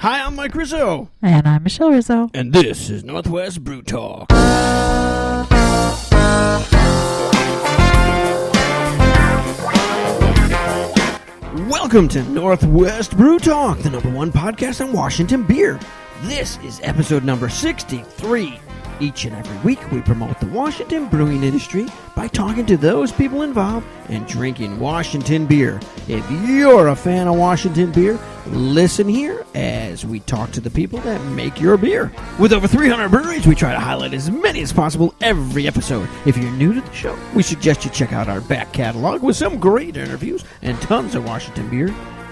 Hi, I'm Mike Rizzo. And I'm Michelle Rizzo. And this is Northwest Brew Talk. Welcome to Northwest Brew Talk, the #1 podcast on Washington beer. This is episode number 63. Each and every week, we promote the Washington brewing industry by talking to those people involved and drinking Washington beer. If you're a fan of Washington beer, listen here as we talk to the people that make your beer. With over 300 breweries, we try to highlight as many as possible every episode. If you're new to the show, we suggest you check out our back catalog with some great interviews and tons of Washington beer.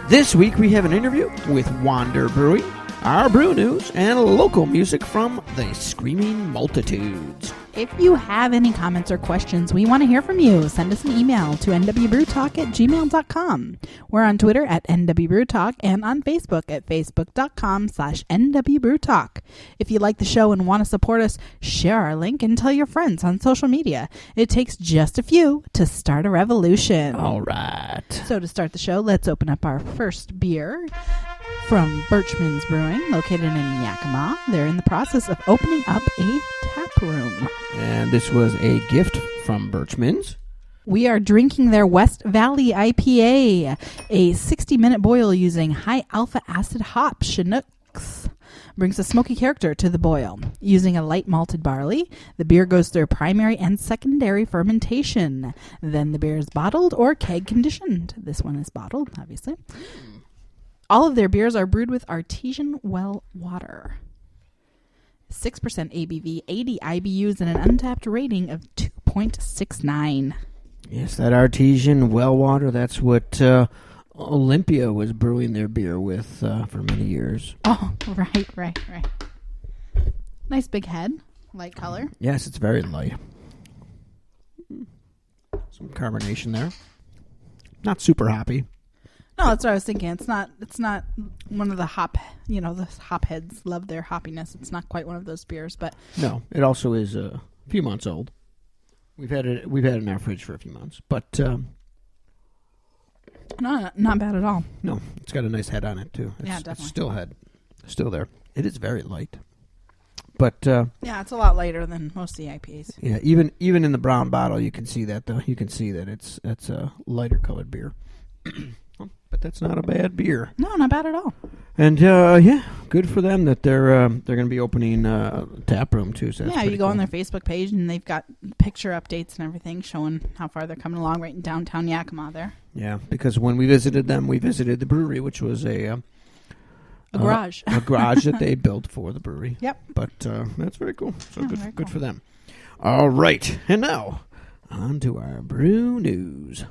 This week, we have an interview with Wander Brewing, our brew news, and local music from the Screaming Multitudes. If you have any comments or questions, we want to hear from you. Send us an email to nwbrewtalk@gmail.com. We're on Twitter at nwbrewtalk and on Facebook at facebook.com/nwbrewtalk. If you like the show and want to support us, share our link and tell your friends on social media. It takes just a few to start a revolution. All right. So to start the show, let's open up our first beer. From Berchman's Brewing, located in Yakima. They're in the process of opening up a tap room. And this was a gift from Berchman's. We are drinking their West Valley IPA, a 60-minute boil using high alpha acid hop Chinooks. Brings a smoky character to the boil. Using a light malted barley, the beer goes through primary and secondary fermentation. Then the beer is bottled or keg conditioned. This one is bottled, obviously. All of their beers are brewed with artesian well water. 6% ABV, 80 IBUs, and an untapped rating of 2.69. Yes, that artesian well water, that's what Olympia was brewing their beer with for many years. Oh, right. Nice big head, light color. Yes, it's very light. Some carbonation there. Not super hoppy. No, that's what I was thinking. It's not one of the hop, the hop heads love their hoppiness. It's not quite one of those beers, but no, it also is a few months old. We've had it in our fridge for a few months, but no, not bad at all. No, it's got a nice head on it too. Yeah, definitely. It's still there. It is very light, but yeah, it's a lot lighter than most of the IPAs. Yeah, even in the brown bottle, you can see that though. You can see that it's a lighter colored beer. But that's not a bad beer. No, not bad at all. And yeah, good for them that they're going to be opening a tap room too. So yeah, you go on their Facebook page and they've got picture updates and everything showing how far they're coming along right in downtown Yakima there. Yeah, because when we visited them, we visited the brewery, which was a garage, a garage that they built for the brewery. Yep. But that's very cool. So yeah, good for them. All right, and now on to our brew news.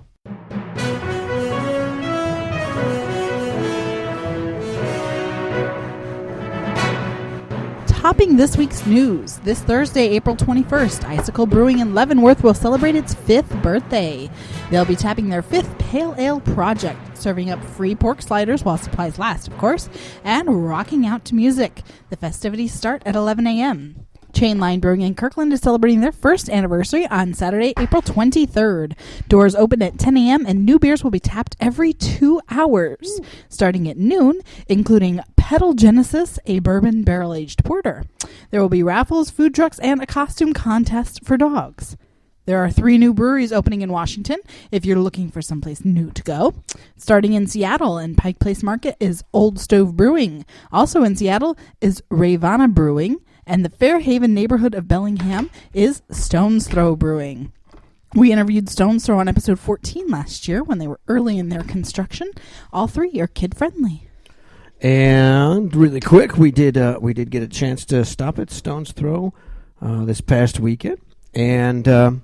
Topping this week's news, this Thursday, April 21st, Icicle Brewing in Leavenworth will celebrate its 5th birthday. They'll be tapping their 5th Pale Ale project, serving up free pork sliders while supplies last, of course, and rocking out to music. The festivities start at 11 a.m. Chainline Brewing in Kirkland is celebrating their 1st anniversary on Saturday, April 23rd. Doors open at 10 a.m. and new beers will be tapped every 2 hours, starting at noon, including Pedal Genesis, a bourbon barrel-aged porter. There will be raffles, food trucks, and a costume contest for dogs. There are 3 new breweries opening in Washington if you're looking for someplace new to go. Starting in Seattle and Pike Place Market is Old Stove Brewing. Also in Seattle is Ravenna Brewing. And the Fairhaven neighborhood of Bellingham is Stone's Throw Brewing. We interviewed Stone's Throw on episode 14 last year when they were early in their construction. All 3 are kid-friendly. And really quick, we did get a chance to stop at Stone's Throw this past weekend, and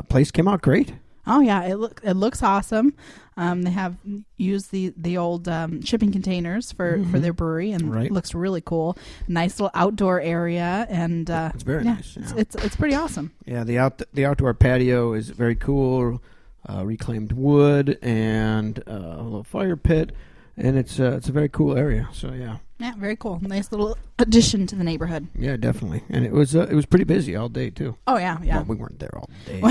place came out great. Oh yeah, it looks awesome. They have used the old shipping containers for their brewery, and it looks really cool. Nice little outdoor area, and it's very nice. Yeah. It's pretty awesome. Yeah, the outdoor patio is very cool. Reclaimed wood and a little fire pit, and it's a very cool area. So yeah. Yeah, very cool. Nice little addition to the neighborhood. Yeah, definitely. And it was pretty busy all day too. Oh yeah. Well, we weren't there all day.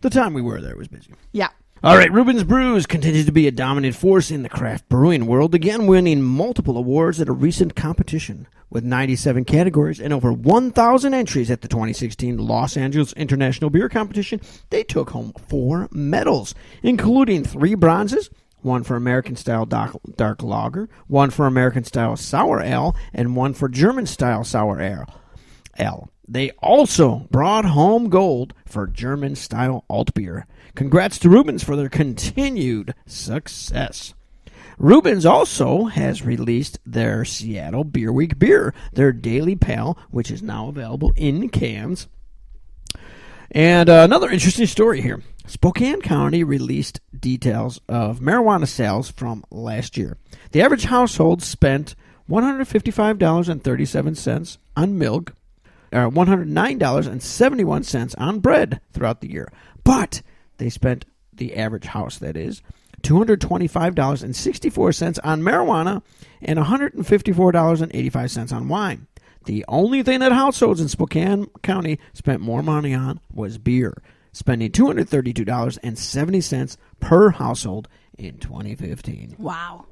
The time we were there was busy. Yeah. All right, Reuben's Brews continues to be a dominant force in the craft brewing world, again winning multiple awards at a recent competition. With 97 categories and over 1,000 entries at the 2016 Los Angeles International Beer Competition, they took home 4 medals, including 3 bronzes, 1 for American-style dark lager, 1 for American-style sour ale, and 1 for German-style sour ale. They also brought home gold for German-style alt beer. Congrats to Reuben's for their continued success. Reuben's also has released their Seattle Beer Week beer, their Daily Pale, which is now available in cans. And another interesting story here. Spokane County released details of marijuana sales from last year. The average household spent $155.37 on milk, $109.71 on bread throughout the year. But they spent, the average house that is, $225.64 on marijuana and $154.85 on wine. The only thing that households in Spokane County spent more money on was beer, spending $232.70 per household in 2015. Wow.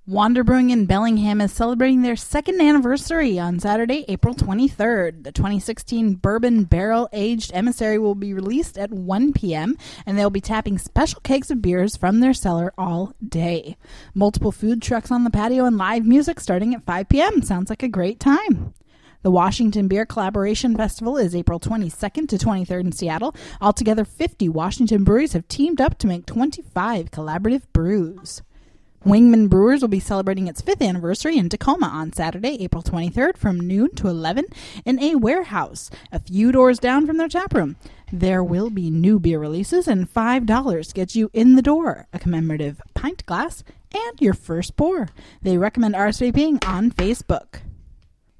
Wander Brewing in Bellingham is celebrating their 2nd anniversary on Saturday, April 23rd. The 2016 Bourbon Barrel-Aged Emissary will be released at 1 p.m., and they'll be tapping special kegs of beers from their cellar all day. Multiple food trucks on the patio and live music starting at 5 p.m. Sounds like a great time. The Washington Beer Collaboration Festival is April 22nd to 23rd in Seattle. Altogether, 50 Washington breweries have teamed up to make 25 collaborative brews. Wingman Brewers will be celebrating its 5th anniversary in Tacoma on Saturday, April 23rd from noon to 11 in a warehouse a few doors down from their tap room. There will be new beer releases, and $5 gets you in the door, a commemorative pint glass, and your first pour. They recommend RSVPing on Facebook.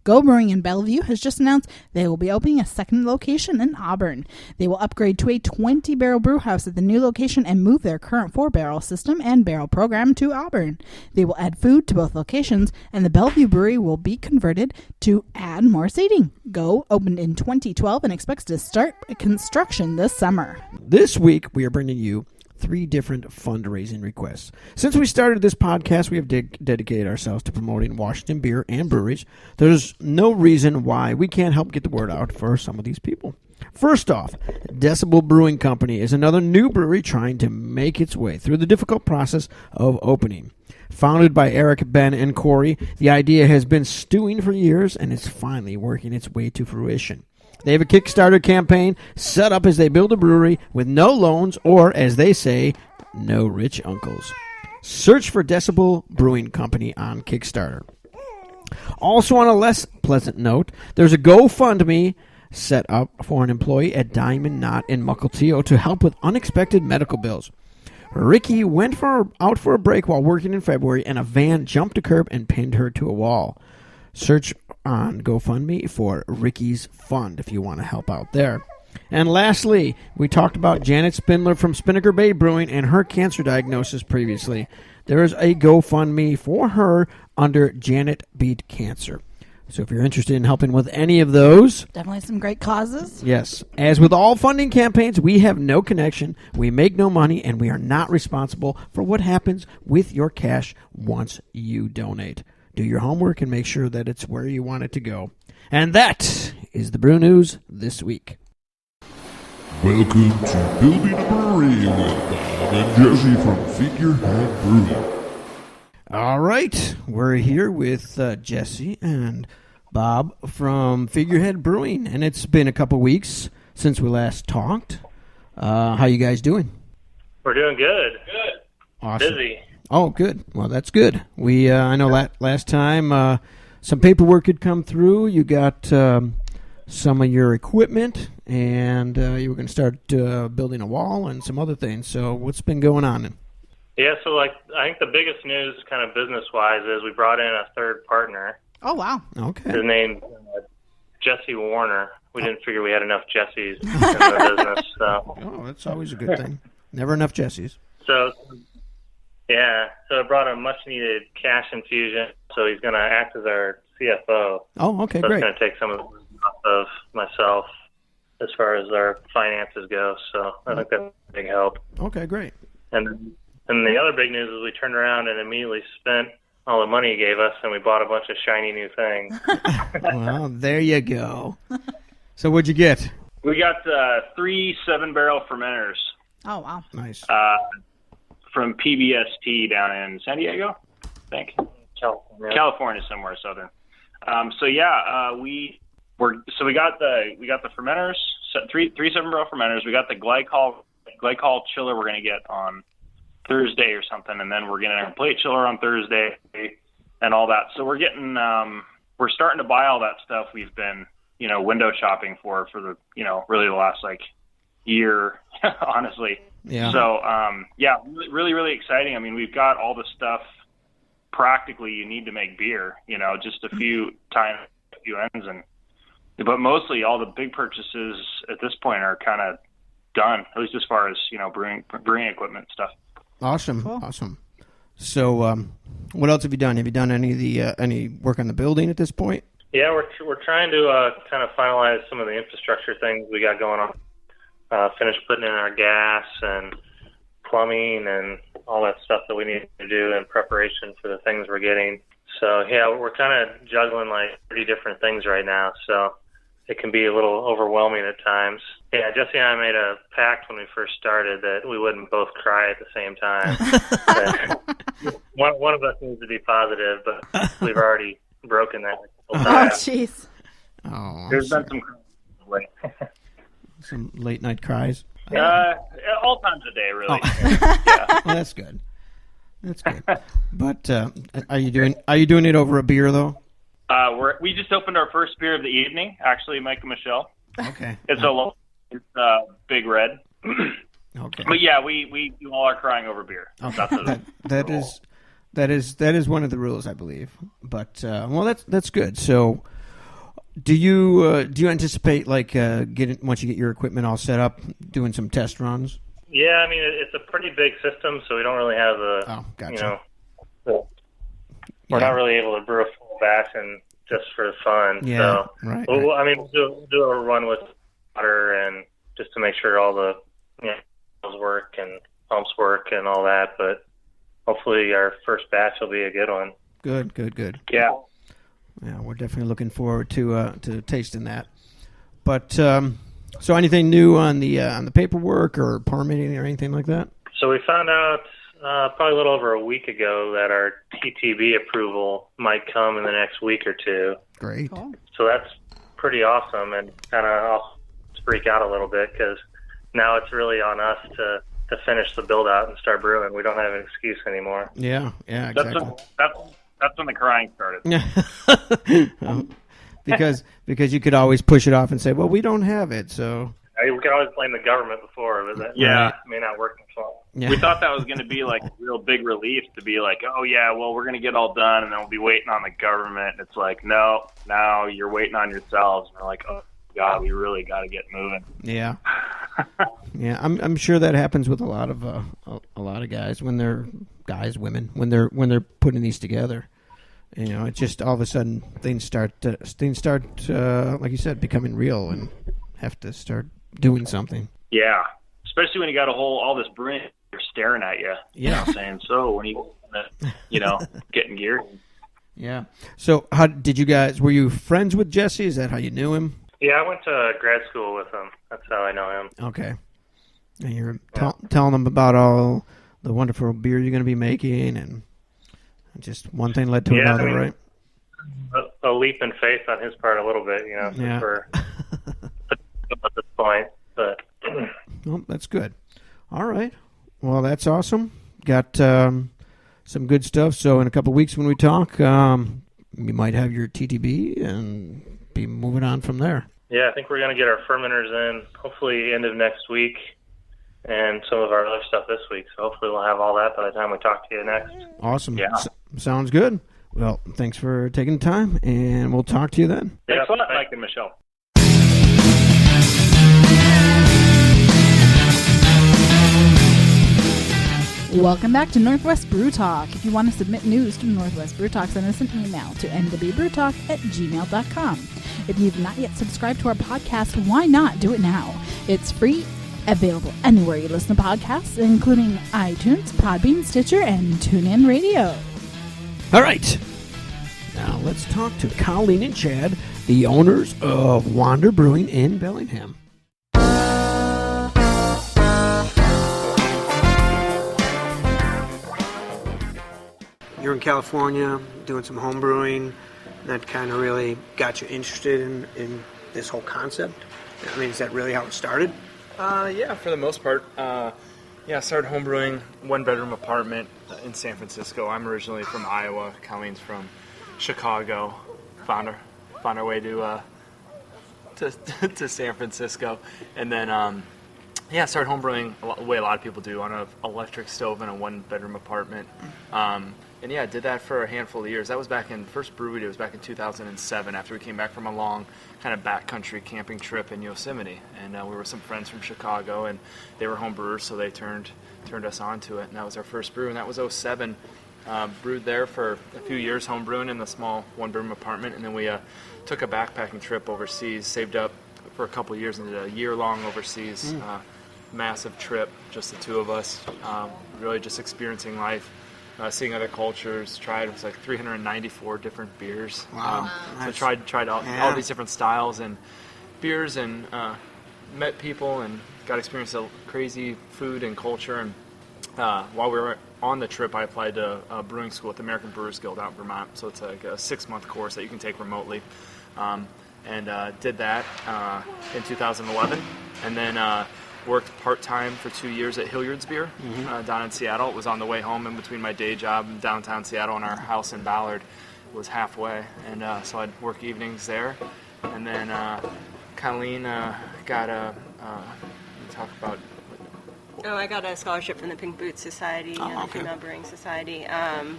Go Brewing in Bellevue has just announced they will be opening a 2nd location in Auburn. They will upgrade to a 20-barrel brew house at the new location and move their current 4-barrel system and barrel program to Auburn. They will add food to both locations, and the Bellevue Brewery will be converted to add more seating. Go opened in 2012 and expects to start construction this summer. This week, we are bringing you 3 different fundraising requests. Since we started this podcast, we have dedicated ourselves to promoting Washington beer and breweries. There's no reason why we can't help get the word out for some of these people. First off, Decibel Brewing Company is another new brewery trying to make its way through the difficult process of opening. Founded by Eric, Ben, and Corey, the idea has been stewing for years and is finally working its way to fruition. They have a Kickstarter campaign set up as they build a brewery with no loans or, as they say, no rich uncles. Search for Decibel Brewing Company on Kickstarter. Also, on a less pleasant note, there's a GoFundMe set up for an employee at Diamond Knot in Mukilteo to help with unexpected medical bills. Ricky went out for a break while working in February, and a van jumped a curb and pinned her to a wall. Search on GoFundMe for Ricky's Fund if you want to help out there. And lastly, we talked about Janet Spindler from Spinnaker Bay Brewing and her cancer diagnosis previously. There is a GoFundMe for her under Janet Beat Cancer. So if you're interested in helping with any of those... Definitely some great causes. Yes. As with all funding campaigns, we have no connection, we make no money, and we are not responsible for what happens with your cash once you donate. Do your homework and make sure that it's where you want it to go. And that is the Brew News this week. Welcome to Building a Brewery with Bob and Jesse from Figurehead Brewing. All right, we're here with Jesse and Bob from Figurehead Brewing, and it's been a couple weeks since we last talked. How you guys doing? We're doing good. Good. Awesome. Busy. Oh, good. Well, that's good. We I know last time some paperwork had come through. You got some of your equipment, and you were going to start building a wall and some other things. So what's been going on? Yeah, so I think the biggest news kind of business-wise is we brought in a third partner. Oh, wow. Okay. His name's Jesse Warner. We didn't figure we had enough Jessies in the business. So. Oh, that's always a good thing. Never enough Jessies. So it brought a much-needed cash infusion, so he's going to act as our CFO. Oh, okay, so great. It's going to take some of the burden off of myself as far as our finances go, so I think that's a big help. Okay, great. And the other big news is we turned around and immediately spent all the money he gave us, and we bought a bunch of shiny new things. Well, there you go. So what'd you get? We got 3 7-barrel fermenters. Oh, wow. Nice. From PBST down in San Diego, I think. California, somewhere southern. We got the fermenters, 3 7-barrel fermenters. We got the glycol chiller we're going to get on Thursday or something, and then we're getting a plate chiller on Thursday and all that. So we're getting we're starting to buy all that stuff we've been window shopping for the really the last year, honestly. Yeah. So really, really exciting. I mean, we've got all the stuff practically you need to make beer, just a few ends, but mostly all the big purchases at this point are kind of done, at least as far as brewing equipment stuff. Awesome. Cool. Awesome. So what else have you done? Have you done any work on the building at this point? Yeah, we're trying to kind of finalize some of the infrastructure things we got going on. Finish putting in our gas and plumbing and all that stuff that we need to do in preparation for the things we're getting. So yeah, we're kind of juggling 30 different things right now. So it can be a little overwhelming at times. Yeah, Jesse and I made a pact when we first started that we wouldn't both cry at the same time. one of us needs to be positive, but we've already broken that. Oh, jeez. Oh, there's been some crying. Some late night cries. All times of day, really. Oh. Yeah. Well, that's good. That's good. But are you doing it over a beer though? We just opened our first beer of the evening, actually, Mike and Michelle. Okay. It's Big Red. Okay. But yeah, we do all our crying over beer. Okay. That is one of the rules, I believe. But that's good. So, do you anticipate once you get your equipment all set up, doing some test runs? Yeah, I mean it's a pretty big system, so we don't really have gotcha. We're not really able to brew a full batch and just for fun. Yeah, so, right. I mean, we'll do a run with water and just to make sure all the work and pumps work and all that. But hopefully, our first batch will be a good one. Good. Yeah. Yeah, we're definitely looking forward to tasting that. But so anything new on the paperwork or permitting or anything like that? So we found out probably a little over a week ago that our TTB approval might come in the next week or two. Great. Cool. So that's pretty awesome, and kind of I'll freak out a little bit because now it's really on us to finish the build out and start brewing. We don't have an excuse anymore. Yeah, exactly. That's when the crying started. because you could always push it off and say, well, we don't have it, so. We could always blame the government before, but that may not work in full. Yeah. We thought that was going to be a real big relief to be oh yeah, well, we're going to get all done and then we'll be waiting on the government. It's no, now you're waiting on yourselves. And we're oh God, we really got to get moving. Yeah. Yeah, I'm sure that happens with a lot of guys women when they're putting these together. It's just all of a sudden things start like you said, becoming real and have to start doing something. Yeah, especially when you got all this brewing they're staring at you. Yeah, saying so when you getting gear. Yeah. So how did you guys? Were you friends with Jesse? Is that how you knew him? Yeah, I went to grad school with him. That's how I know him. Okay. And you're telling him about all the wonderful beer you're going to be making, and just one thing led to another, right? A leap in faith on his part a little bit, Yeah. For at this point. But well, that's good. All right. Well, that's awesome. Got some good stuff. So in a couple of weeks when we talk, you might have your TTB and be moving on from there. Yeah, I think we're going to get our fermenters in hopefully end of next week and some of our other stuff this week. So hopefully we'll have all that by the time we talk to you next. Awesome. Yeah. Sounds good. Well, thanks for taking the time, and we'll talk to you then. Thanks a lot, Mike and Michelle. Welcome back to Northwest Brew Talk. If you want to submit news to Northwest Brew Talk, send us an email to nwbrewtalk@gmail.com. If you've not yet subscribed to our podcast, why not do it now? It's free Available anywhere you listen to podcasts, including iTunes, Podbean, Stitcher, and TuneIn Radio. All right. Now let's talk to Colleen and Chad, the owners of Wander Brewing in Bellingham. You're in California doing some home brewing. That kind of really got you interested in this whole concept. I mean, is that really how it started? Yeah, for the most part. I started homebrewing, one-bedroom apartment in San Francisco. I'm originally from Iowa. Colleen's from Chicago. Found our way to San Francisco, and then started homebrewing the way a lot of people do, on an electric stove in a one-bedroom apartment. I did that for a handful of years. That was first brew we did was back in 2007, after we came back from a long kind of backcountry camping trip in Yosemite. And we were some friends from Chicago, and they were home brewers, so they turned us on to it. And that was our first brew, and that was 2007. Brewed there for a few years, home brewing in the small one-bedroom apartment, and then we took a backpacking trip overseas, saved up for a couple of years, and did a year-long overseas massive trip, just the two of us, really just experiencing life. Seeing other cultures, it was like 394 different beers. Wow. So tried all these different styles and beers, and met people and got experience of crazy food and culture. And while we were on the trip, I applied to brewing school at the American Brewers Guild out in Vermont. So it's like a 6-month course that you can take remotely. Did that in 2011, and then worked part-time for 2 years at Hilliard's Beer down in Seattle. It was on the way home in between my day job in downtown Seattle and our house in Ballard. It was halfway, and so I'd work evenings there. And then Colleen got talk about... I got a scholarship from the Pink Boots Society and the Female Brewing Society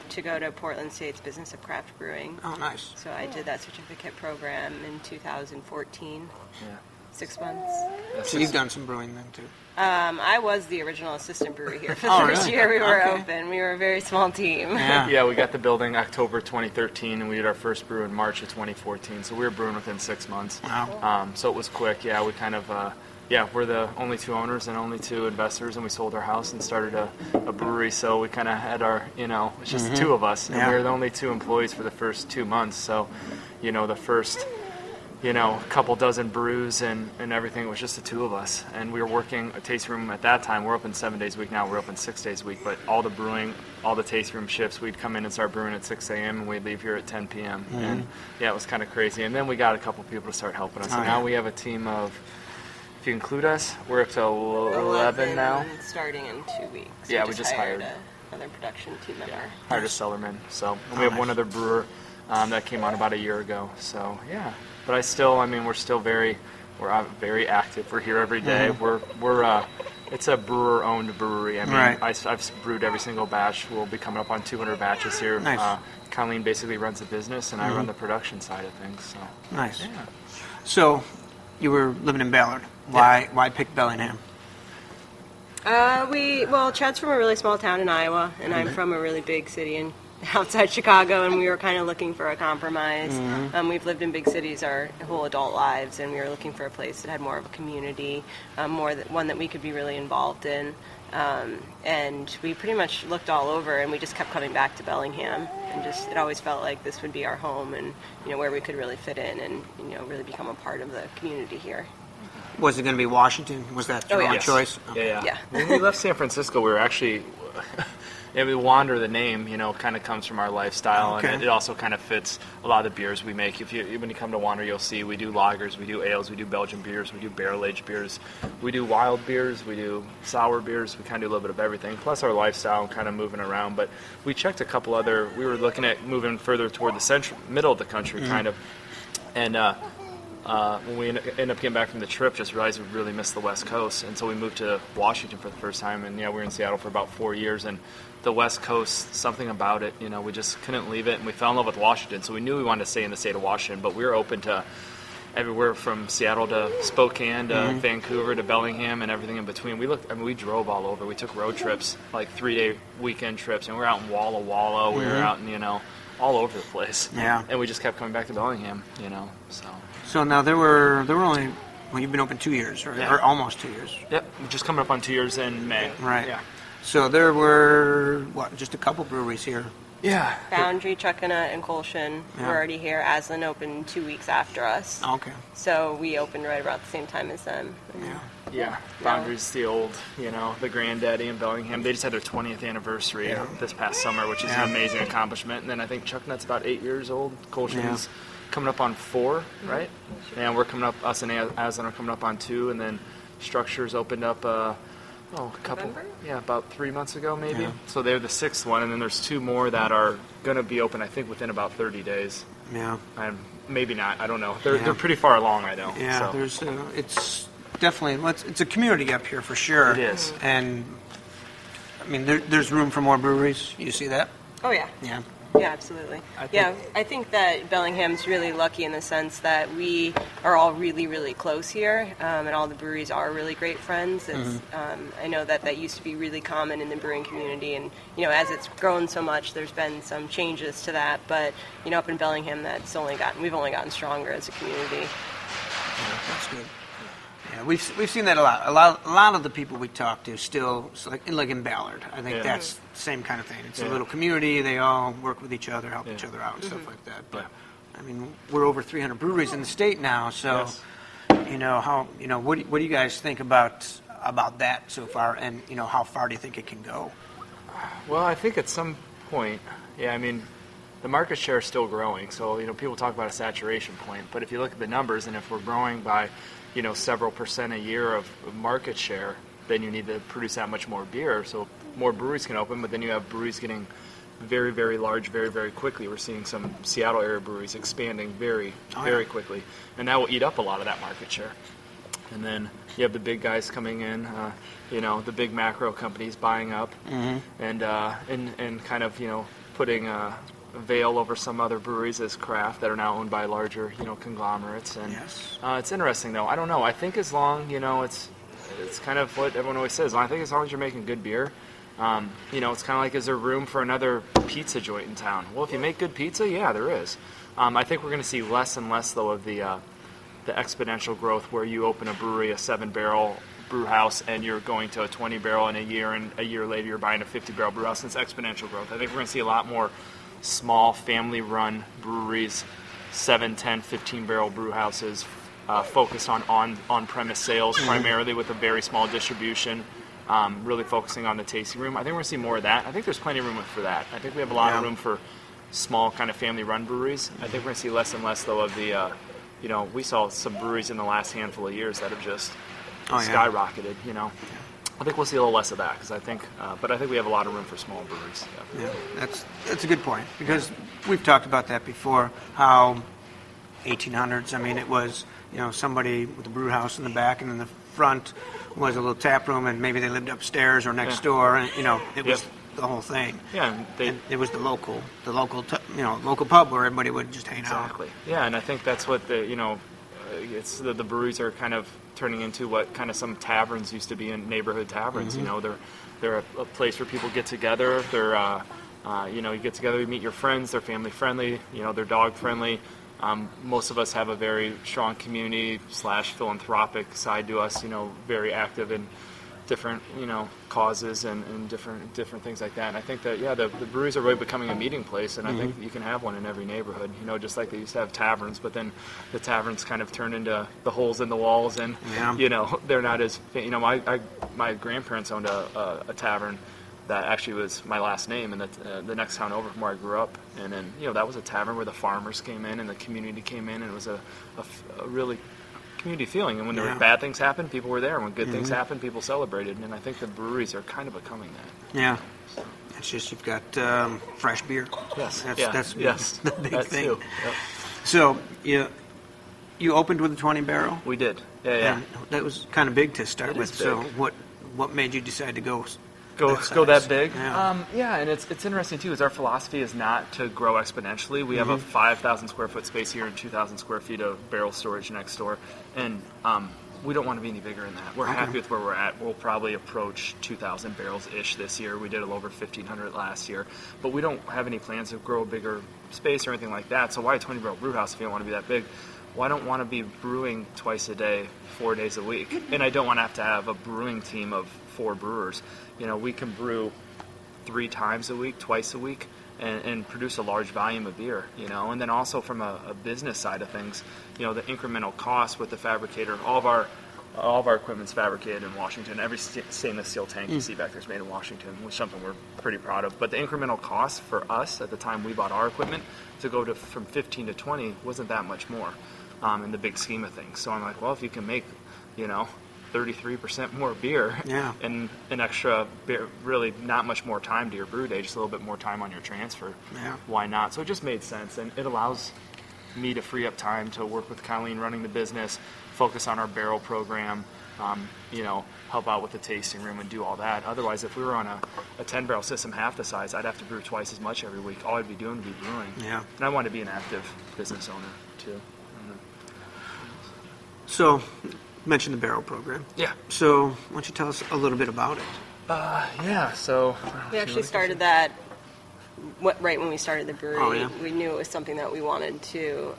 to go to Portland State's Business of Craft Brewing. Oh, nice. So I did that certificate program in 2014. Yeah. 6 months. So you've done some brewing then, too? I was the original assistant brewer here for the first year we were open. We were a very small team. Yeah, we got the building October 2013, and we did our first brew in March of 2014. So we were brewing within 6 months. Wow. So it was quick. Yeah, we kind of... we're the only two owners and only two investors, and we sold our house and started a brewery. So we kind of had our, it's just the two of us, and we were the only two employees for the first 2 months. So, the first, couple dozen brews and everything, it was just the two of us. And we were working a tasting room at that time. We're open 7 days a week now. We're open 6 days a week. But all the brewing, all the tasting room shifts, we'd come in and start brewing at 6 a.m. and we'd leave here at 10 p.m. And it was kind of crazy. And then we got a couple people to start helping us. And now we have a team of, if you include us, we're up to 11 now. Starting in 2 weeks. We just hired another production team member. Hired a cellarman. So we have one other brewer that came on about a year ago. So but we're still very active. We're here every day. We're it's a brewer-owned brewery. I've brewed every single batch. We'll be coming up on 200 batches here. Nice. Colleen basically runs the business, and I run the production side of things. So nice. Yeah. So you were living in Ballard. Why pick Bellingham? Chad's from a really small town in Iowa, and I'm from a really big city outside Chicago, and we were kind of looking for a compromise. We've lived in big cities our whole adult lives, and we were looking for a place that had more of a community, one that we could be really involved in. And we pretty much looked all over, and we just kept coming back to Bellingham, and it always felt like this would be our home, and where we could really fit in and really become a part of the community here. Was it going to be Washington? Was that your own choice? Yeah. When we left San Francisco, we were actually... Wander, the name, kind of comes from our lifestyle, and it also kind of fits a lot of the beers we make. When you come to Wander, you'll see we do lagers, we do ales, we do Belgian beers, we do barrel-aged beers, we do wild beers, we do sour beers. We kind of do a little bit of everything, plus our lifestyle and kind of moving around. But we checked a couple other. We were looking at moving further toward the middle of the country, kind of, and when we ended up getting back from the trip, just realized we really missed the West Coast, and so we moved to Washington for the first time. And we were in Seattle for about 4 years, and the West Coast, something about it, we just couldn't leave it, and we fell in love with Washington. So we knew we wanted to stay in the state of Washington, but we were open to everywhere from Seattle to Spokane to Vancouver to Bellingham and everything in between. We drove all over. We took road trips, like 3-day weekend trips, and we were out in Walla Walla. We were out in all over the place. Yeah. And we just kept coming back to Bellingham. So now there were only Well, you've been open 2 years, right? Yeah. Or almost 2 years. Yep, just coming up on 2 years in May. Right. Yeah. So there were, just a couple breweries here. Yeah. Foundry, Chuckanut, and Colshan Yeah. were already here. Aslan opened 2 weeks after us. Okay. So we opened right about the same time as them. Yeah. Yeah, Foundry's the old, the granddaddy in Bellingham. They just had their 20th anniversary this past summer, which is an amazing accomplishment. And then I think Chucknut's about 8 years old. Colshan's coming up on 4, right? And we're coming up, us and Aslan are coming up on 2, and then Structures opened up a couple, November? about 3 months ago maybe. Yeah. So they're the 6th one, and then there's 2 more that are going to be open, I think, within about 30 days. Yeah. And maybe not, I don't know. They're pretty far along, I know. Yeah, so. there's, it's definitely, it's a community up here for sure. It is. And, I mean, there's room for more breweries. You see that? Oh, yeah. Yeah. Yeah, absolutely. I think that Bellingham's really lucky in the sense that we are all really, really close here, and all the breweries are really great friends. It's, I know that used to be really common in the brewing community, and as it's grown so much, there's been some changes to that. But up in Bellingham, we've only gotten stronger as a community. Yeah, that's good. Yeah, we've seen that a lot. A lot of the people we talk to still, like in Ballard, I think that's the same kind of thing. It's a little community. They all work with each other, help each other out, and stuff like that. But I mean, we're over 300 breweries in the state now, so what do you guys think about that so far, and how far do you think it can go? Well, I think at some point, the market share is still growing. So, people talk about a saturation point, but if you look at the numbers, and if we're growing by, several percent a year of market share, then you need to produce that much more beer. So more breweries can open, but then you have breweries getting very, very large very, very quickly. We're seeing some Seattle area breweries expanding very quickly, and that will eat up a lot of that market share. And then you have the big guys coming in, the big macro companies buying up, and kind of putting a veil over some other breweries as craft that are now owned by larger conglomerates. And it's interesting though. I don't know. I think as long it's kind of what everyone always says. I think as long as you're making good beer, it's kind of like, is there room for another pizza joint in town? Well, if you make good pizza, yeah, there is. I think we're going to see less and less though of the exponential growth where you open a brewery, a 7-barrel brew house, and you're going to a 20-barrel in a year, and a year later you're buying a 50-barrel brew house. It's exponential growth. I think we're going to see a lot more small family-run breweries, 7, 10, 15-barrel brew houses, focused on-premise sales primarily with a very small distribution, really focusing on the tasting room. I think we're going to see more of that. I think there's plenty of room for that. I think we have a lot of room for small kind of family-run breweries. I think we're going to see less and less, though, of the, we saw some breweries in the last handful of years that have just skyrocketed, I think we'll see a little less of that, because I think we have a lot of room for small breweries. Yeah, that's a good point, because we've talked about that before. How 1800s, I mean, it was somebody with a brew house in the back, and in the front was a little tap room, and maybe they lived upstairs or next door, and it was the whole thing. Yeah, and it was the local pub where everybody would just hang out. Exactly. Yeah, and I think that's what it's the breweries are kind of turning into what kind of some taverns used to be in neighborhood taverns. They're a place where people get together. They're you get together, you meet your friends. They're family friendly. They're dog friendly. Most of us have a very strong community / philanthropic side to us. Very active in different causes and different things like that. And I think that the breweries are really becoming a meeting place, and I think you can have one in every neighborhood. Just like they used to have taverns, but then the taverns kind of turned into the holes in the walls, and they're not as my grandparents owned a tavern that actually was my last name, and the next town over from where I grew up. And then that was a tavern where the farmers came in and the community came in, and it was a really community feeling. And when there were bad things happen, people were there. And when good things happened, people celebrated. And I think the breweries are kind of becoming that. Yeah. It's just you've got fresh beer. Yes. That's the big thing. Too. Yep. So you opened with a 20-barrel? We did. Yeah. And that was kind of big to start with. Big. So what made you decide to go that big? Yeah. And it's interesting too, is our philosophy is not to grow exponentially. We have a 5,000 square foot space here and 2,000 square feet of barrel storage next door, and we don't want to be any bigger than that. We're happy with where we're at. We'll probably approach 2,000 barrels-ish this year. We did a little over 1,500 last year, but we don't have any plans to grow a bigger space or anything like that. So why a 20-barrel brew house if you don't want to be that big? well, I don't want to be brewing twice a day, 4 days a week, and I don't want to have a brewing team of 4 brewers. We can brew 3 times a week, twice a week, and produce a large volume of beer, And then also from a business side of things, the incremental cost with the fabricator, all of our equipment's fabricated in Washington. Every stainless steel tank you see back there is made in Washington, which is something we're pretty proud of. But the incremental cost for us at the time we bought our equipment to go from 15 to 20 wasn't that much more in the big scheme of things. So I'm like, well, if you can make, 33% more beer and an extra beer, really not much more time to your brew day, just a little bit more time on your transfer, why not? So it just made sense, and it allows me to free up time to work with Colleen running the business, focus on our barrel program, help out with the tasting room and do all that. Otherwise, if we were on a 10-barrel system half the size, I'd have to brew twice as much every week. All I'd be doing would be brewing. Yeah. And I want to be an active business owner, too. So, you mentioned the barrel program. Yeah. So, why don't you tell us a little bit about it? So... We actually started that right when we started the brewery. Oh, yeah. We knew it was something that we wanted to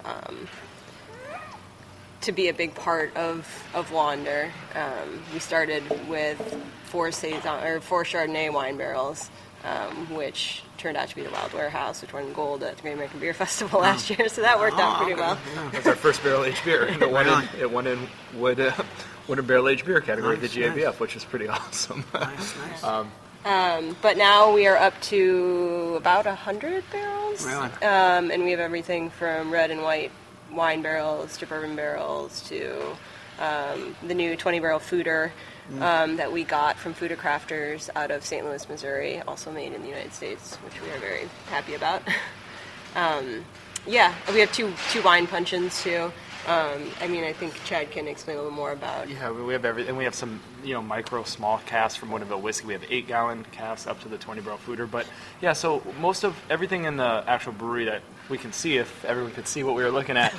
be a big part of Wander. We started with 4 Chardonnay wine barrels, which turned out to be the Wild Warehouse, which won gold at the Great American Beer Festival last year. So that worked out pretty well. That's our first barrel-aged beer. It won in wood barrel-aged beer category at the GABF, which is pretty awesome. Nice. But now we are up to about 100 barrels. Really? And we have everything from red and white wine barrels to bourbon barrels to the new 20-barrel foeder that we got from Foeder Crafters out of St. Louis, Missouri, also made in the United States, which we are very happy about. We have two wine puncheons too. I think Chad can explain a little more about. Yeah, we have everything. We have some, micro small casks from Woodinville whiskey. We have 8-gallon casks up to the 20-barrel foeder. But yeah, so most of everything in the actual brewery that we can see, if everyone could see what we were looking at,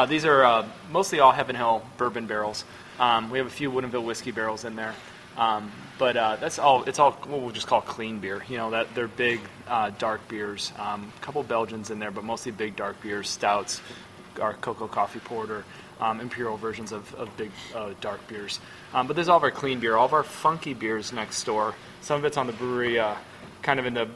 these are mostly all Heaven Hill bourbon barrels. We have a few Woodinville whiskey barrels in there. But that's all. It's all what we'll just call clean beer. That they're big, dark beers. A couple Belgians in there, but mostly big dark beers, stouts, our cocoa coffee porter, imperial versions of big dark beers. But there's all of our clean beer, all of our funky beers next door. Some of it's on the brewery, kind of in the.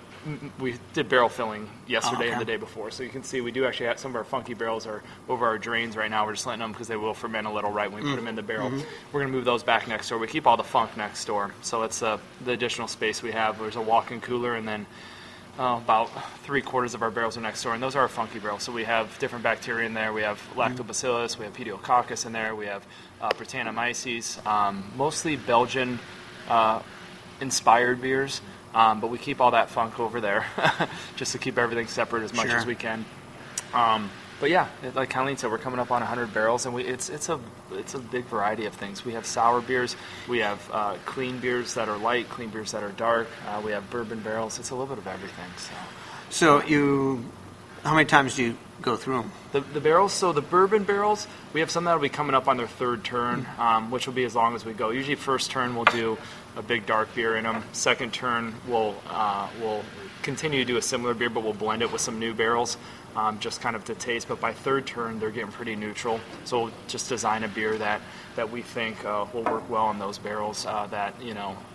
We did barrel filling yesterday and the day before, so you can see we do actually have some of our funky barrels are over our drains right now. We're just letting them because they will ferment a little right when we put them in the barrel. We're going to move those back next door. We keep all the funk next door, so it's the additional space we have. There's a walk-in cooler, and then about 3/4 of our barrels are next door, and those are our funky barrels. So we have different bacteria in there. We have lactobacillus, we have pediococcus in there, we have Brettanomyces, mostly Belgian inspired beers. But we keep all that funk over there just to keep everything separate as much as we can. But yeah, like Colleen said, we're coming up on 100 barrels, and it's a big variety of things. We have sour beers, we have clean beers that are light, clean beers that are dark. We have bourbon barrels. It's a little bit of everything. So how many times do you go through them? The barrels, so the bourbon barrels, we have some that will be coming up on their 3rd turn, which will be as long as we go. Usually first turn we'll do a big dark beer in them. Second turn we'll continue to do a similar beer, but we'll blend it with some new barrels, just kind of to taste. But by 3rd turn they're getting pretty neutral. So we'll just design a beer that we think will work well on those barrels that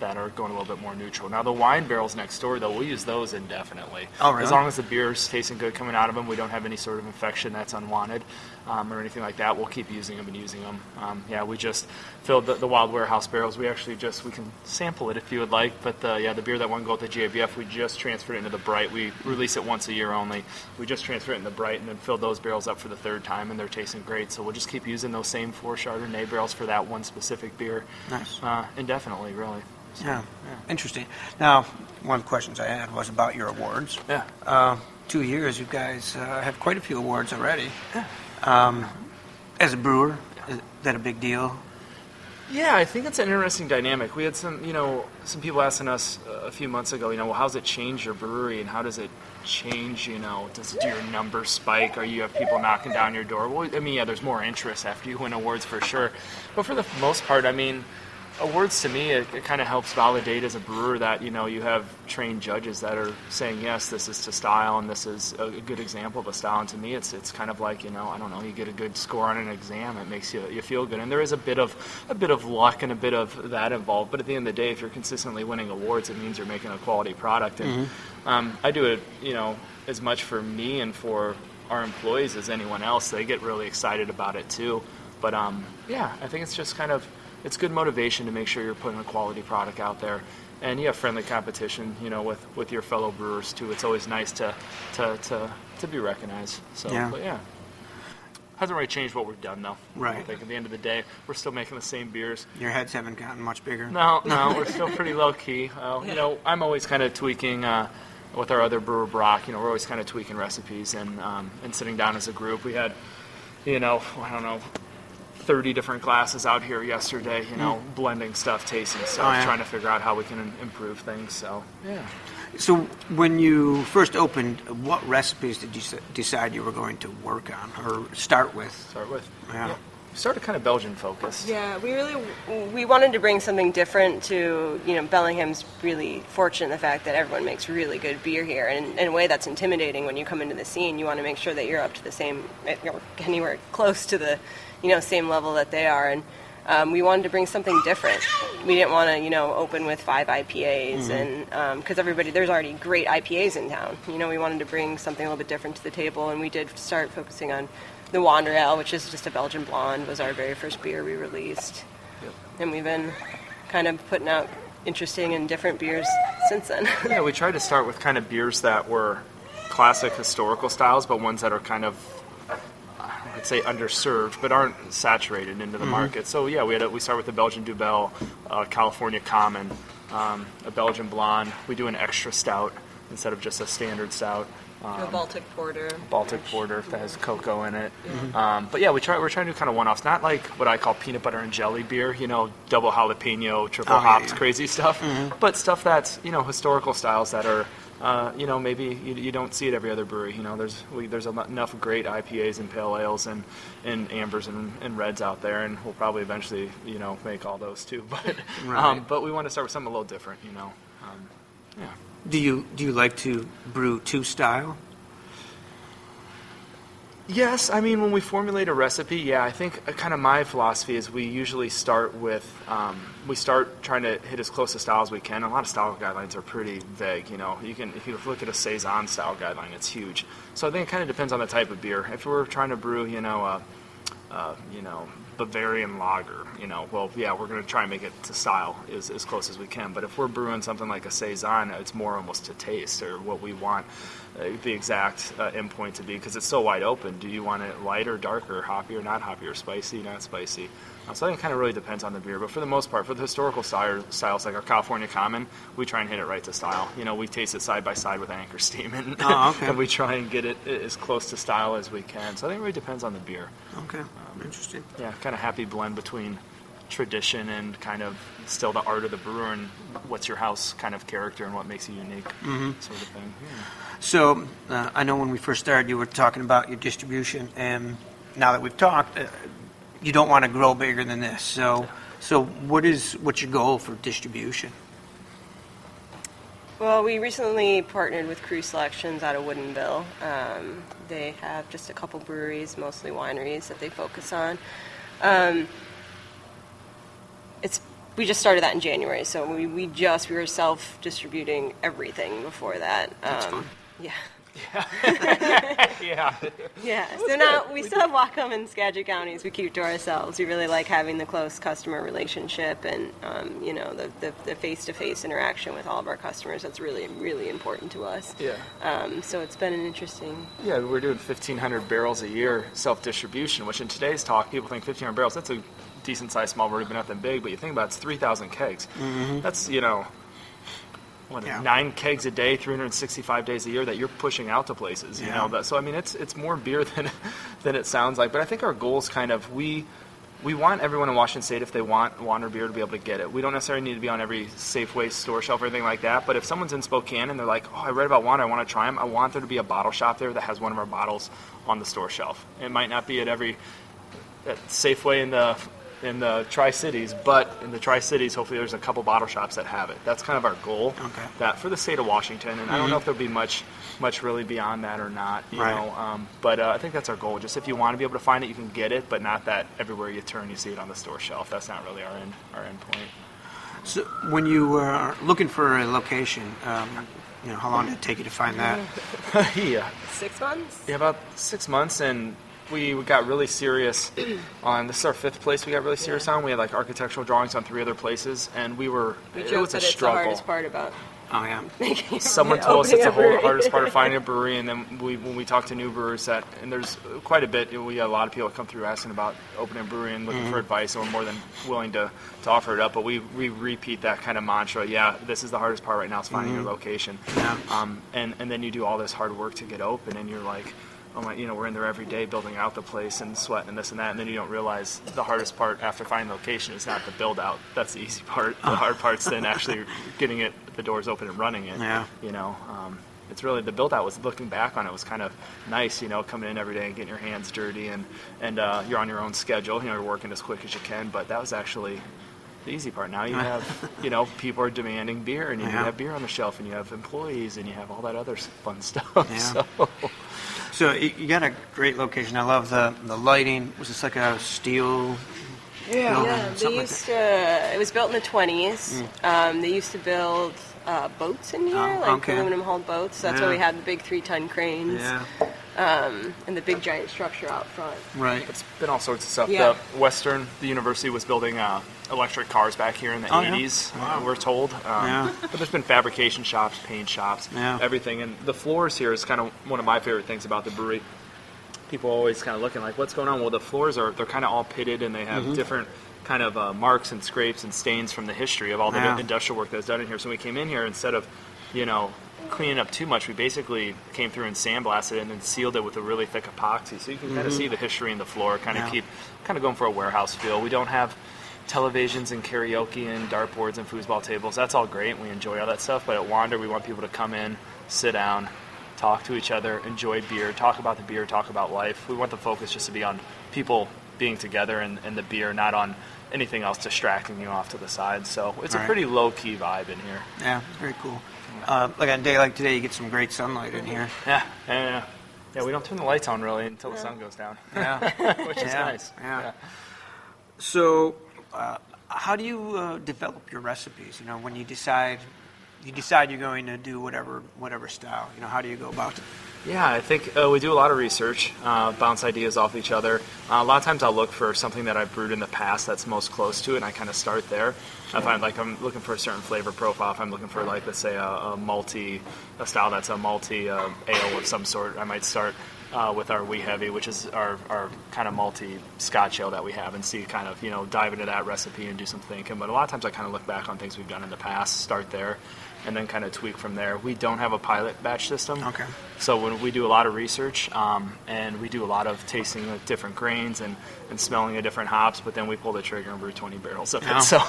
are going a little bit more neutral. Now the wine barrels next door, though, we'll use those indefinitely. Oh, really? As long as the beer's tasting good coming out of them, we don't have any sort of infection that's unwanted or anything like that. We'll keep using them and using them. We just filled the Wild Warehouse barrels. We actually we can sample it if you would like, but the beer that won gold at the GABF, we just transferred it into the Bright. We release it once a year only. We just transferred it in the Bright and then filled those barrels up for the 3rd time, and they're tasting great. So we'll just keep using those same 4 Chardonnay barrels for that one specific beer. Nice. Indefinitely, really. So, yeah, interesting. Now, one of the questions I had was about your awards. Yeah. 2 years, you guys have quite a few awards already. Yeah. As a brewer, is that a big deal? Yeah, I think it's an interesting dynamic. We had some people asking us a few months ago, well, how does it change your brewery and how does it change, do your numbers spike, or you have people knocking down your door? Well, there's more interest after you win awards for sure. But for the most part, awards to me, it kind of helps validate as a brewer that, you have trained judges that are saying, yes, this is to style and this is a good example of a style. And to me, it's kind of like, I don't know, you get a good score on an exam, it makes you feel good. And there is a bit of luck and a bit of that involved. But at the end of the day, if you're consistently winning awards, it means you're making a quality product. And I do it, as much for me and for our employees as anyone else. They get really excited about it too. But I think it's just kind of, it's good motivation to make sure you're putting a quality product out there, and you have friendly competition, with your fellow brewers too. It's always nice to be recognized. So, but hasn't really changed what we've done though. Right. I think at the end of the day, we're still making the same beers. Your heads haven't gotten much bigger. No, we're still pretty low key. I'm always kind of tweaking. With our other brewer Brock, we're always kind of tweaking recipes and sitting down as a group. We had, I don't know, 30 different glasses out here yesterday, blending stuff, tasting stuff, trying to figure out how we can improve things. So, yeah. So when you first opened, what recipes did you decide you were going to work on or start with? Yeah. We started kind of Belgian focused. Yeah, we wanted to bring something different to, Bellingham's really fortunate in the fact that everyone makes really good beer here, and in a way that's intimidating when you come into the scene. You want to make sure that you're up to the same, anywhere close to the, same level that they are, and we wanted to bring something different. We didn't want to, open with 5 IPAs, and because there's already great IPAs in town. We wanted to bring something a little bit different to the table, and we did start focusing on the Wander Ale, which is just a Belgian blonde, was our very first beer we released. Yep. And we've been kind of putting out interesting and different beers since then. Yeah, we tried to start with kind of beers that were classic historical styles, but ones that are kind of, I'd say, underserved, but aren't saturated into the market. So yeah, we start with the Belgian Dubel, California Common, a Belgian Blonde. We do an extra stout instead of just a standard stout. A Baltic Porter that has cocoa in it. But yeah, we're trying to do kind of one-offs, not like what I call peanut butter and jelly beer, double jalapeno, triple hops, crazy stuff, but stuff that's, historical styles that are, maybe you don't see it every other brewery. There's enough great IPAs and pale ales and ambers and reds out there, and we'll probably eventually, make all those too. But but we want to start with something a little different, yeah. Do you like to brew to style? Yes, I mean, when we formulate a recipe, I think kind of my philosophy is we usually start with, we start trying to hit as close to style as we can. A lot of style guidelines are pretty vague, if you look at a Saison style guideline, it's huge. So I think it kind of depends on the type of beer. If we're trying to brew, Bavarian lager, we're going to try and make it to style as close as we can. But if we're brewing something like a Saison, it's more almost to taste or what we want the exact endpoint to be, because it's so wide open. Do you want it light or darker, hoppy or not hoppy, or spicy, not spicy? So I think it kind of really depends on the beer. But for the most part, for the historical styles like our California Common, we try and hit it right to style. We taste it side by side with Anchor Steam, and we try and get it as close to style as we can. So I think it really depends on the beer. Okay, interesting. Yeah, kind of happy blend between tradition and kind of still the art of the brewer and what's your house kind of character and what makes you unique, sort of thing. Yeah. So I know when we first started, you were talking about your distribution, and now that we've talked, you don't want to grow bigger than this. So what's your goal for distribution? Well, we recently partnered with Crew Selections out of Woodinville. They have just a couple breweries, mostly wineries, that they focus on. We just started that in January, so we were self-distributing everything before that. That's fun. Yeah. Yeah. So now we still have Whatcom and Skagit counties we keep to ourselves. We really like having the close customer relationship and the face-to-face interaction with all of our customers. That's really, really important to us. Yeah. So it's been an interesting. Yeah, we're doing 1,500 barrels a year self-distribution, which in today's talk, people think 1,500 barrels. That's a decent-sized small brewery, but nothing big. But you think about it, it's 3,000 kegs. That's 9 kegs a day, 365 days a year that you're pushing out to places. So I mean, it's more beer than it sounds like. But I think our goal is kind of we want everyone in Washington State, if they want Wander beer, to be able to get it. We don't necessarily need to be on every Safeway store shelf or anything like that. But if someone's in Spokane and they're like, oh, I read about Wander, I want to try them, I want there to be a bottle shop there that has one of our bottles on the store shelf. It might not be at every Safeway in the in the Tri-Cities, but in the Tri-Cities, hopefully there's a couple bottle shops that have it. That's kind of our goal. Okay. That for the state of Washington, and I don't know if there'll be much really beyond that or not. You know, but I think that's our goal. Just if you want to be able to find it, you can get it, but not that everywhere you turn you see it on the store shelf. That's not really our end point. So when you were looking for a location, you know, how long did it take you to find that? Yeah. 6 months? Yeah, about 6 months, and we got really serious on, this is our 5th place we got really serious on. We had like architectural drawings on 3 other places, and it was a struggle. The hardest part about Someone told us it's the hardest part of finding a brewery, and then when we talk to new brewers, and there's quite a bit, we have a lot of people that come through asking about opening a brewery and looking for advice, and we're more than willing to offer it up, but we repeat that kind of mantra. Yeah, this is the hardest part right now, is finding your location. And then you do all this hard work to get open, and you're like, oh my, you know, we're in there every day building out the place and sweating and this and that, and then you don't realize the hardest part after finding the location is not the build out. That's the easy part. The hard part's then actually getting it, the doors open and running it. You know, it's really, the build out was, looking back on it, was kind of nice, you know, coming in every day and getting your hands dirty, and you're on your own schedule, you know, you're working as quick as you can, but that was actually the easy part. Now you have, you know, people are demanding beer, and you have beer on the shelf, and you have employees, and you have all that other fun stuff. So you got a great location. I love the lighting. Was this like a steel building? Yeah, they used to, it was built in the 20s. They used to build boats in here, aluminum-hulled boats. That's why we had the big 3-ton cranes. And the big giant structure out front. Right. It's been all sorts of stuff. Yeah. The university was building electric cars back here in the 80s, we're told. But there's been fabrication shops, paint shops, everything. And the floors here is kind of one of my favorite things about the brewery. People are always kind of looking like, what's going on? Well, the floors they're kind of all pitted, and they have different kind of marks and scrapes and stains from the history of all the industrial work that's done in here. So when we came in here, instead of, you know, cleaning up too much, we basically came through and sandblasted it and then sealed it with a really thick epoxy, so you can kind of see the history in the floor, kind of going for a warehouse feel. We don't have televisions and karaoke and dartboards and foosball tables. That's all great, and we enjoy all that stuff, but at Wander we want people to come in, sit down, talk to each other, enjoy beer, talk about the beer, talk about life. We want the focus just to be on people being together and the beer, not on anything else distracting you off to the side. So it's a pretty low-key vibe in here. Yeah, very cool. Like on a day like today, you get some great sunlight in here. Yeah, we don't turn the lights on really until the sun goes down. Which is nice. So, how do you develop your recipes? You know, when you decide you're going to do whatever style. You know, how do you go about it? Yeah, I think we do a lot of research, bounce ideas off each other. A lot of times I'll look for something that I've brewed in the past that's most close to it, and I kind of start there. If I'm looking for a certain flavor profile, if I'm looking for, like, let's say a style that's a malty ale of some sort, I might start with our Wee Heavy, which is our kind of malty Scotch ale that we have, and see kind of, you know, dive into that recipe and do some thinking. But a lot of times I kind of look back on things we've done in the past, start there, and then kind of tweak from there. We don't have a pilot batch system. Okay. So when we do a lot of research, and we do a lot of tasting with different grains and smelling of different hops, but then we pull the trigger and brew 20 barrels of it. So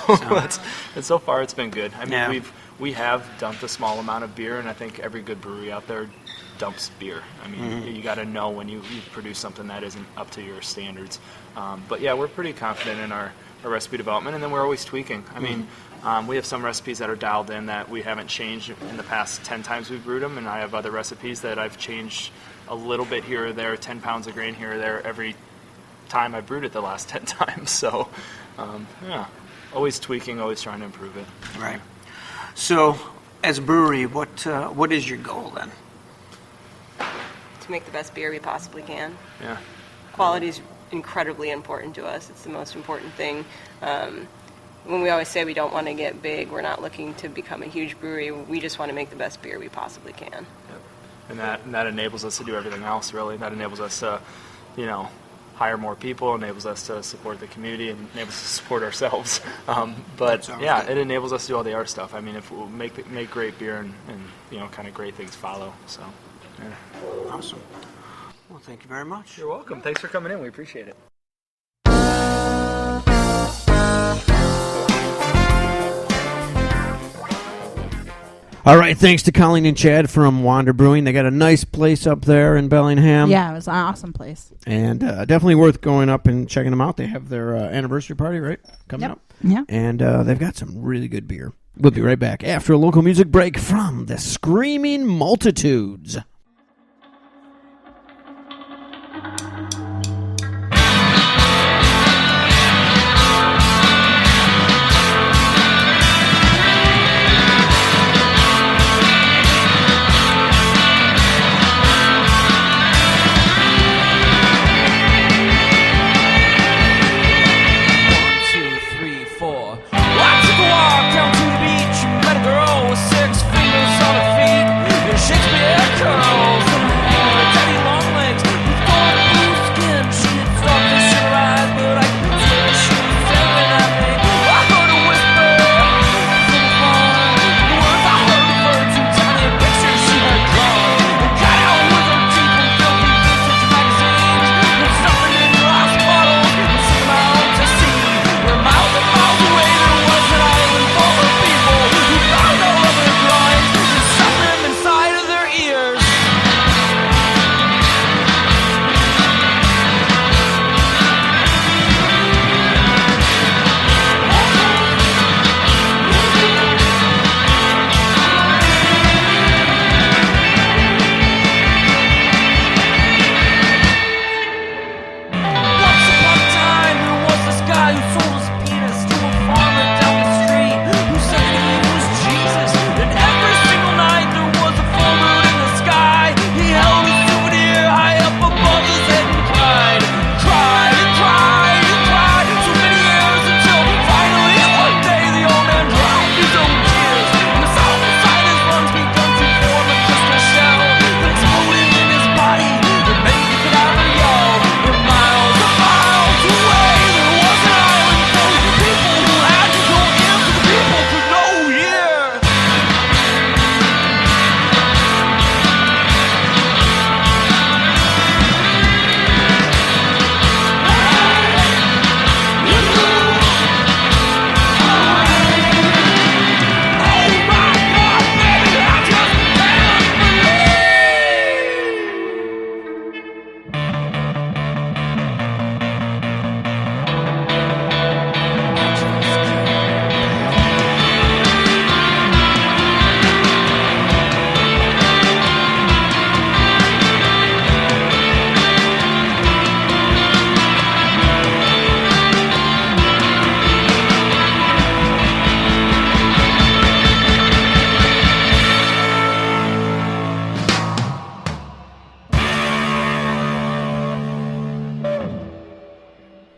and so far it's been good. I mean, we have dumped a small amount of beer, and I think every good brewery out there dumps beer. I mean, you got to know when you produce something that isn't up to your standards. But yeah, we're pretty confident in our recipe development, and then we're always tweaking. I mean, we have some recipes that are dialed in that we haven't changed in the past 10 times we've brewed them, and I have other recipes that I've changed a little bit here or there, 10 pounds of grain here or there every time I brewed it the last 10 times. So, always tweaking, always trying to improve it. Right. So, as a brewery, what is your goal then? To make the best beer we possibly can. Yeah. Quality is incredibly important to us. It's the most important thing. When we always say we don't want to get big, we're not looking to become a huge brewery. We just want to make the best beer we possibly can. Yep. And that enables us to do everything else, really. That enables us to, you know, hire more people, enables us to support the community, and enables us to support ourselves. But yeah, good. It enables us to do all the art stuff. I mean, if we'll make great beer and you know, kind of great things follow. So, yeah. Awesome. Well, thank you very much. You're welcome. Thanks for coming in. We appreciate it. All right, thanks to Colleen and Chad from Wander Brewing. They got a nice place up there in Bellingham. Yeah, it was an awesome place. And definitely worth going up and checking them out. They have their anniversary party, right? Coming up. Yeah. And they've got some really good beer. We'll be right back after a local music break from the Screaming Multitudes.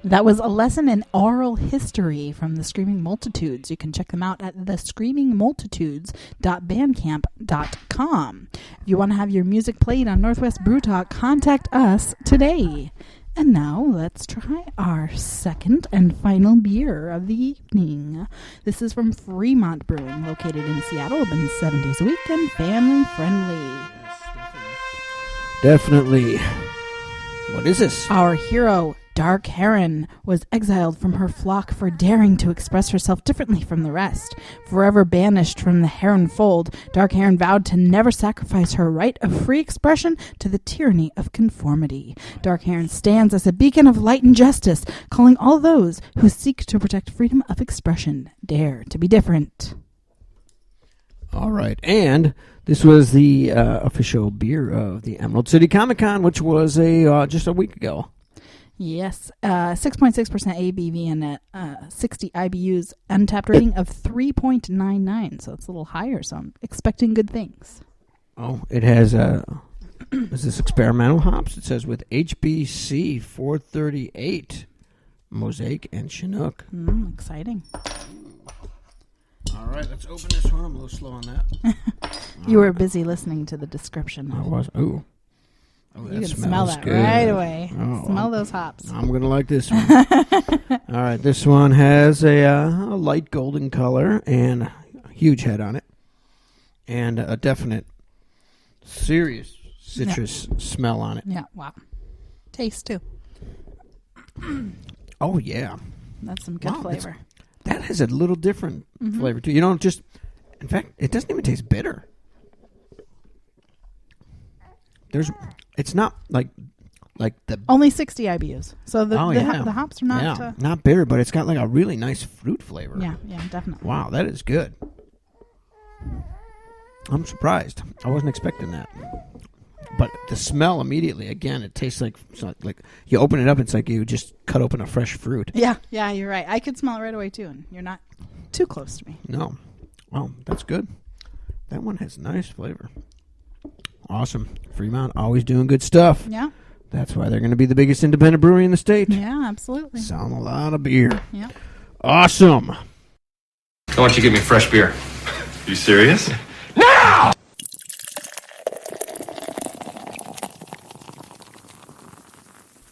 That was a lesson in oral history from the Screaming Multitudes. You can check them out at thescreamingmultitudes.bandcamp.com. If you want to have your music played on Northwest Brew Talk, contact us today. And now let's try our second and final beer of the evening. This is from Fremont Brewing, located in Seattle. Open 7 days a week and family friendly. Definitely. What is this? Our hero, Dark Heron, was exiled from her flock for daring to express herself differently from the rest. Forever banished from the Heron fold, Dark Heron vowed to never sacrifice her right of free expression to the tyranny of conformity. Dark Heron stands as a beacon of light and justice, calling all those who seek to protect freedom of expression, dare to be different. All right, and this was the official beer of the Emerald City Comic Con, which was just a week ago. Yes, 6.6% ABV and 60 IBUs, untapped rating of 3.99, so it's a little higher, so I'm expecting good things. Oh, it has, is this experimental hops? It says with HBC 438, Mosaic, and Chinook. Exciting. All right, let's open this one. I'm a little slow on that. You were busy listering to the description. I was. Ooh. Oh, You can smell that good. right away. Oh, Smell those hops. I'm going to like this one. All right, this one has a light golden color and a huge head on it. And a definite, serious citrus smell on it. Yeah, wow. Taste, too. Oh, yeah. That's some good flavor. That has a little different flavor, too. You know, just In fact, it doesn't even taste bitter. It's not like the Only 60 IBUs. So the yeah. the hops are not. Not bitter, but it's got like a really nice fruit flavor. Yeah, definitely. Wow, that is good. I'm surprised. I wasn't expecting that. But the smell immediately, again, it tastes like you open it up, it's like you just cut open a fresh fruit. Yeah, you're right. I could smell it right away too, and you're not too close to me. No. Well, that's good. That one has nice flavor. Awesome. Fremont, always doing good stuff. Yeah. That's why they're going to be the biggest independent brewery in the state. Yeah, absolutely. Selling a lot of beer. Yeah. Awesome. I want you to get me fresh beer. You serious?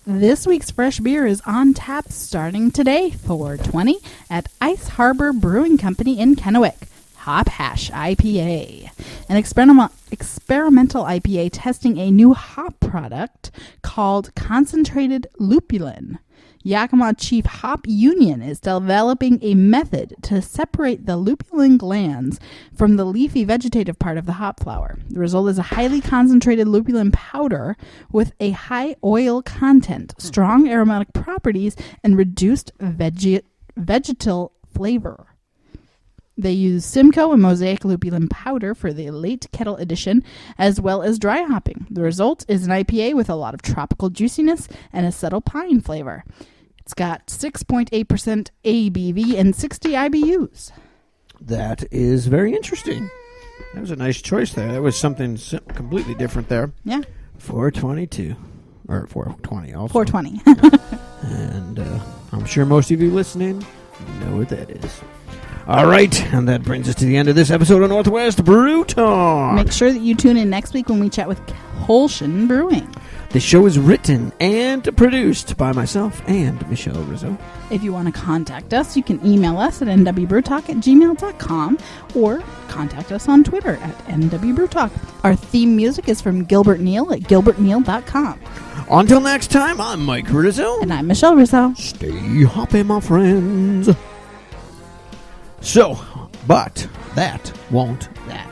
This week's fresh beer is on tap starting today, 4/20, at Ice Harbor Brewing Company in Kennewick. Hop Hash IPA, an experimental IPA testing a new hop product called Concentrated Lupulin. Yakima Chief Hop Union is developing a method to separate the lupulin glands from the leafy vegetative part of the hop flower. The result is a highly concentrated lupulin powder with a high oil content, strong aromatic properties, and reduced vegetal flavor. They use Simcoe and Mosaic lupulin powder for the late kettle edition, as well as dry hopping. The result is an IPA with a lot of tropical juiciness and a subtle pine flavor. It's got 6.8% ABV and 60 IBUs. That is very interesting. That was a nice choice there. That was something completely different there. Yeah. 422. Or 420 also. 420. And I'm sure most of you listening know what that is. All right, and that brings us to the end of this episode of Northwest Brew Talk. Make sure that you tune in next week when we chat with Colleen Brewing. The show is written and produced by myself and Michelle Rizzo. If you want to contact us, you can email us at nwbrewtalk@gmail.com or contact us on Twitter at nwbrewtalk. Our theme music is from Gilbert Neal at gilbertneal.com. Until next time, I'm Mike Rizzo. And I'm Michelle Rizzo. Stay hoppy, my friends. So, but that won't that.